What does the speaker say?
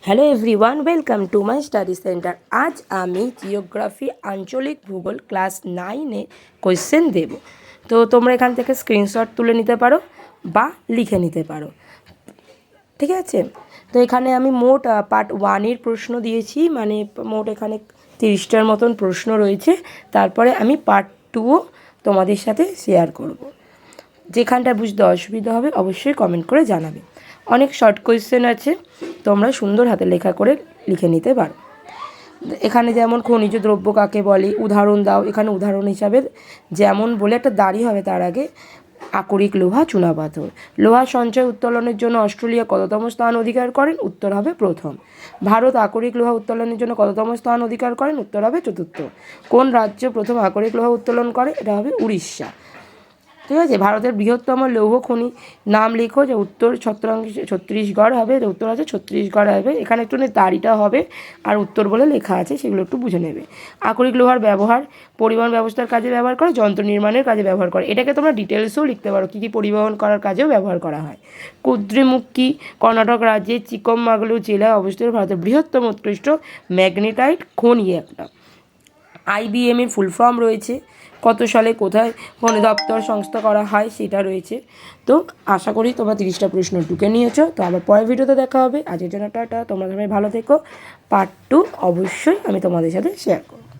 Hello everyone, welcome to my study centre. আজ আমি geography আঞ্চলিক ভূগোল ক্লাস 9-এ কোয়েশ্চেন দেব। তো তোমরা এখান থেকে স্ক্রিনশট তুলে নিতে পারো বা লিখে নিতে পারো, ঠিক আছে? তো এখানে আমি মোট পার্ট 1-এর প্রশ্ন দিয়েছি, মানে মোট এখানে 30টার মতন প্রশ্ন রয়েছে। তারপরে আমি পার্ট 2ও তোমাদের সাথে শেয়ার করব। যেখানটা বুঝতে অসুবিধা হবে অবশ্যই কমেন্ট করে জানাবে। অনেক শর্ট কোয়েশ্চেন আছে, তোমরা সুন্দর হাতে লেখা করে লিখে নিতে পারো। এখানে যেমন খনিজ দ্রব্য কাকে বলে, উদাহরণ দাও। এখানে উদাহরণ হিসাবে যেমন বলে একটা দাড়ি হবে, তার আগে আকরিক লোহা, চুনাপাথর। লোহা সঞ্চয় উত্তোলনের জন্য অস্ট্রেলিয়া কততম স্থান অধিকার করেন? উত্তর হবে প্রথম। ভারত আকরিক লোহা উত্তোলনের জন্য কততম স্থান অধিকার করেন? উত্তর হবে চতুর্থ। কোন রাজ্য প্রথম আকরিক লোহা উত্তোলন করে? এটা হবে উড়িষ্যা, ঠিক আছে? ভারতের বৃহত্তম লৌহ খনি নাম লেখো। যে উত্তর ছত্তিশগড় হবে, উত্তর আছে ছত্তিশগড় হবে। এখানে একটু দাড়িটা হবে আর উত্তর বলে লেখা আছে, সেগুলো একটু বুঝে নেবে। আকরিক লোহার ব্যবহার পরিবহন ব্যবস্থার কাজে ব্যবহার করে, যন্ত্র নির্মাণের কাজে ব্যবহার করে। এটাকে তোমরা ডিটেলসেও লিখতে পারো, কী কী পরিবহন করার কাজেও ব্যবহার করা হয়। কুদ্রেমুখী কর্ণাটক রাজ্যের চিকমমাগলুর জেলায় অবস্থিত ভারতের বৃহত্তম উৎকৃষ্ট ম্যাগনেটাইট খনি একটা। IBM এর ফুল ফর্ম রয়েছে, কত সালে কোথায় বন দপ্তর সংস্থা করা হয় সেটা রয়েছে। তো আশা করি তোমরা 30টা প্রশ্ন ঢুকে নিয়েছো। তো আবার পরের ভিডিওতে দেখা হবে। আজকের জন্য টাটা, তোমরা সবাই ভালো থেকো। পার্ট 2 অবশ্যই আমি তোমাদের সাথে শেয়ার করব।